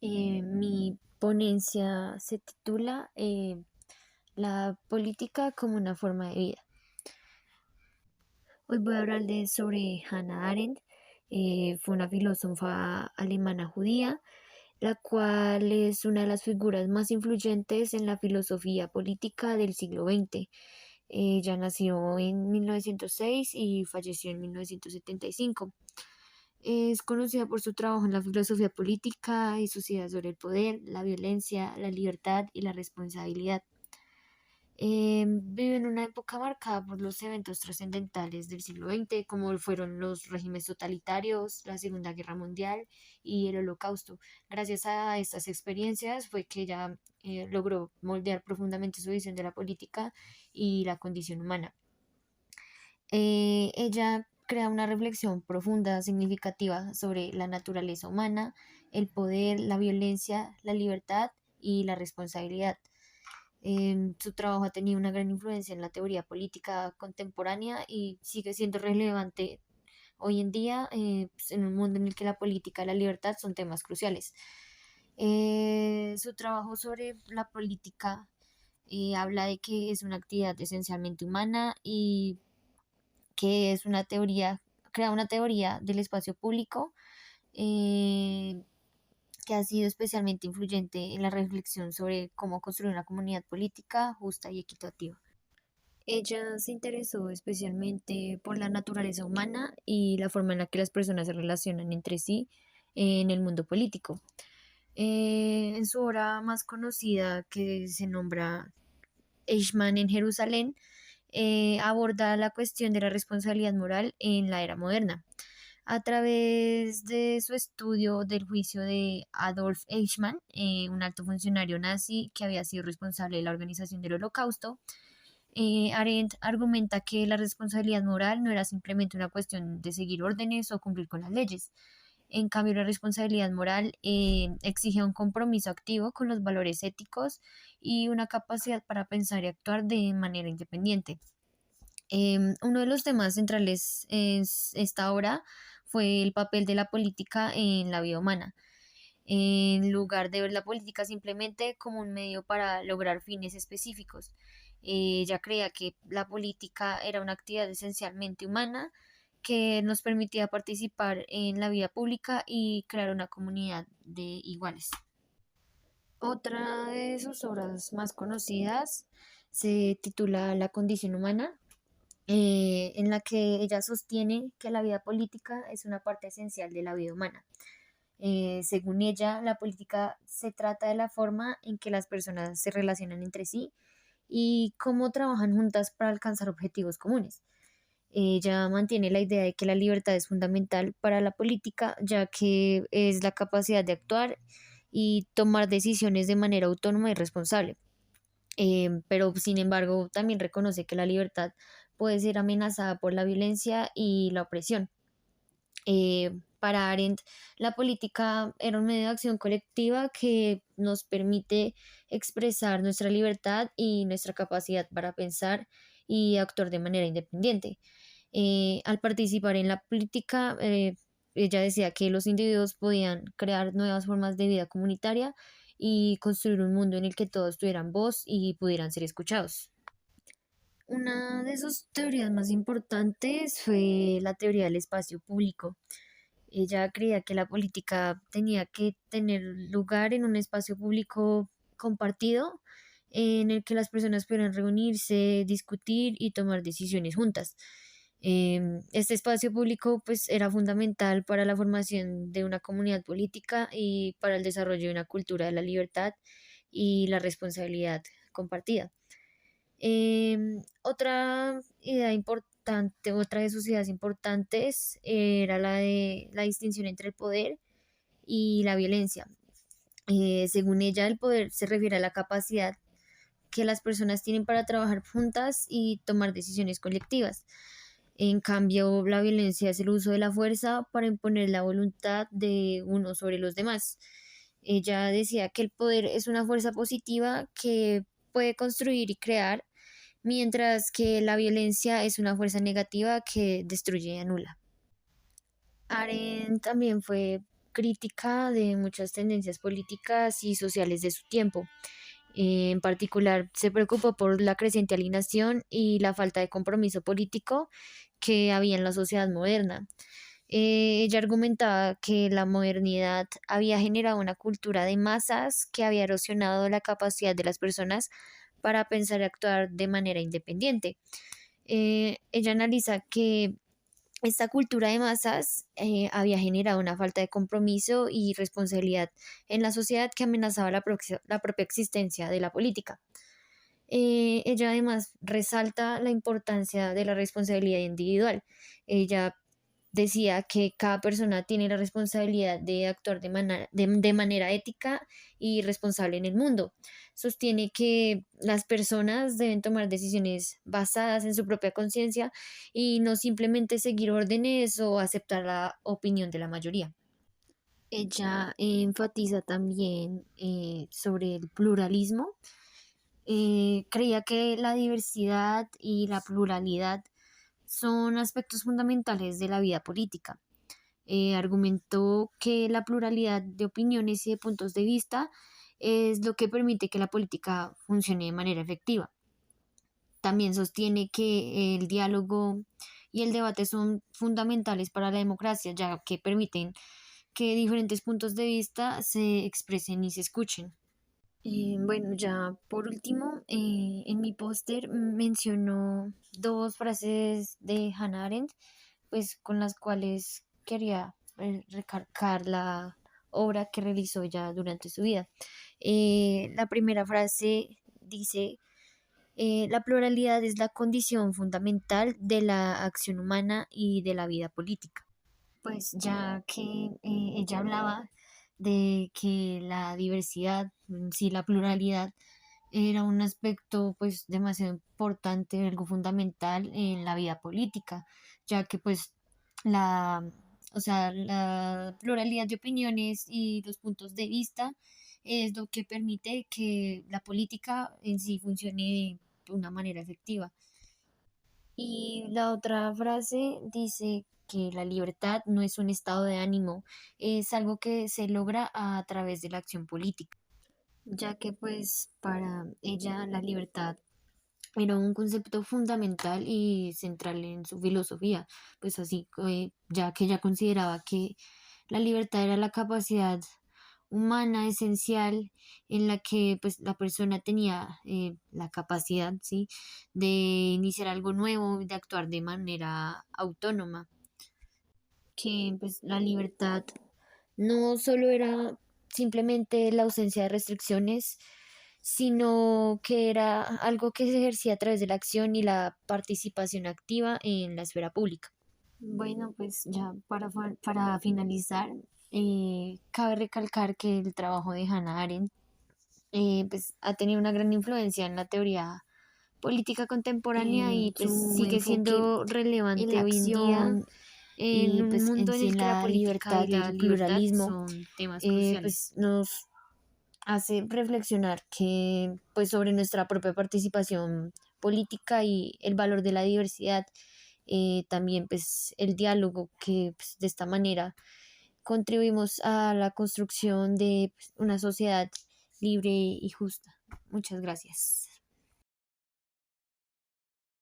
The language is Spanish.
Mi ponencia se titula La política como una forma de vida. Hoy voy a hablarles sobre Hannah Arendt. Fue una filósofa alemana judía, la cual es una de las figuras más influyentes en la filosofía política del siglo XX. Ella nació en 1906 y falleció en 1975. Es conocida por su trabajo en la filosofía política y sus ideas sobre el poder, la violencia, la libertad y la responsabilidad. Vive en una época marcada por los eventos trascendentales del siglo XX, como fueron los regímenes totalitarios, la Segunda Guerra Mundial y el Holocausto. Gracias a estas experiencias fue que ella logró moldear profundamente su visión de la política y la condición humana. Ella crea una reflexión profunda, significativa sobre la naturaleza humana, el poder, la violencia, la libertad y la responsabilidad. Su trabajo ha tenido una gran influencia en la teoría política contemporánea y sigue siendo relevante hoy en día, pues, en un mundo en el que la política y la libertad son temas cruciales. Su trabajo sobre la política habla de que es una actividad esencialmente humana y que es una teoría, crea una teoría del espacio público eh, que ha sido especialmente influyente en la reflexión sobre cómo construir una comunidad política justa y equitativa. Ella se interesó especialmente por la naturaleza humana y la forma en la que las personas se relacionan entre sí en el mundo político. En su obra más conocida, que se nombra Eichmann en Jerusalén, aborda la cuestión de la responsabilidad moral en la era moderna. A través de su estudio del juicio de Adolf Eichmann, un alto funcionario nazi que había sido responsable de la organización del Holocausto, Arendt argumenta que la responsabilidad moral no era simplemente una cuestión de seguir órdenes o cumplir con las leyes. En cambio, la responsabilidad moral exige un compromiso activo con los valores éticos y una capacidad para pensar y actuar de manera independiente. Uno de los temas centrales es esta obra fue el papel de la política en la vida humana. En lugar de ver la política simplemente como un medio para lograr fines específicos, ella creía que la política era una actividad esencialmente humana que nos permitía participar en la vida pública y crear una comunidad de iguales. Otra de sus obras más conocidas se titula La condición humana, en la que ella sostiene que la vida política es una parte esencial de la vida humana. Según ella, la política se trata de la forma en que las personas se relacionan entre sí y cómo trabajan juntas para alcanzar objetivos comunes. Ella mantiene la idea de que la libertad es fundamental para la política, ya que es la capacidad de actuar y tomar decisiones de manera autónoma y responsable. Pero sin embargo, también reconoce que la libertad puede ser amenazada por la violencia y la opresión. Para Arendt, la política era un medio de acción colectiva que nos permite expresar nuestra libertad y nuestra capacidad para pensar y actuar de manera independiente. Al participar en la política, ella decía que los individuos podían crear nuevas formas de vida comunitaria y construir un mundo en el que todos tuvieran voz y pudieran ser escuchados. Una de sus teorías más importantes fue la teoría del espacio público. Ella creía que la política tenía que tener lugar en un espacio público compartido en el que las personas pudieran reunirse, discutir y tomar decisiones juntas. Este espacio público pues era fundamental para la formación de una comunidad política y para el desarrollo de una cultura de la libertad y la responsabilidad compartida. Otra idea importante, otra de sus ideas importantes era la de la distinción entre el poder y la violencia. Según ella, el poder se refiere a la capacidad que las personas tienen para trabajar juntas y tomar decisiones colectivas. En cambio, la violencia es el uso de la fuerza para imponer la voluntad de uno sobre los demás. Ella decía que el poder es una fuerza positiva que puede construir y crear, mientras que la violencia es una fuerza negativa que destruye y anula. Aren también fue crítica de muchas tendencias políticas y sociales de su tiempo. En particular, se preocupó por la creciente alienación y la falta de compromiso político que había en la sociedad moderna. Ella argumentaba que la modernidad había generado una cultura de masas que había erosionado la capacidad de las personas para pensar y actuar de manera independiente. Ella analiza que esta cultura de masas había generado una falta de compromiso y responsabilidad en la sociedad que amenazaba la propia existencia de la política. Ella además resalta la importancia de la responsabilidad individual. Ella decía que cada persona tiene la responsabilidad de actuar de manera ética y responsable en el mundo. Sostiene que las personas deben tomar decisiones basadas en su propia conciencia y no simplemente seguir órdenes o aceptar la opinión de la mayoría. Ella enfatiza también sobre el pluralismo. Creía que la diversidad y la pluralidad son aspectos fundamentales de la vida política. Argumentó que la pluralidad de opiniones y de puntos de vista es lo que permite que la política funcione de manera efectiva. También sostiene que el diálogo y el debate son fundamentales para la democracia, ya que permiten que diferentes puntos de vista se expresen y se escuchen. Bueno, ya por último, en mi póster mencionó dos frases de Hannah Arendt, pues con las cuales quería recalcar la obra que realizó ella durante su vida. La primera frase dice, la pluralidad es la condición fundamental de la acción humana y de la vida política. Pues ya que ella hablaba de que la diversidad, sí, la pluralidad, era un aspecto pues demasiado importante, algo fundamental en la vida política, ya que pues la, o sea, la pluralidad de opiniones y los puntos de vista es lo que permite que la política en sí funcione de una manera efectiva. Y la otra frase dice que la libertad no es un estado de ánimo, es algo que se logra a través de la acción política, ya que pues para ella la libertad era un concepto fundamental y central en su filosofía, pues así, ya que ella consideraba que la libertad era la capacidad humana esencial en la que pues la persona tenía la capacidad, ¿sí?, de iniciar algo nuevo, de actuar de manera autónoma, que pues la libertad no solo era simplemente la ausencia de restricciones, sino que era algo que se ejercía a través de la acción y la participación activa en la esfera pública. Bueno, pues ya para finalizar, cabe recalcar que el trabajo de Hannah Arendt pues, ha tenido una gran influencia en la teoría política contemporánea y pues Su sigue enfoque siendo en relevante la hoy en día acción en y un pues mundo en en sí el en que la la política y libertad y la el libertad pluralismo, son temas cruciales. Pues nos hace reflexionar que pues sobre nuestra propia participación política y el valor de la diversidad, también pues el diálogo que pues, de esta manera contribuimos a la construcción de pues, una sociedad libre y justa. Muchas gracias.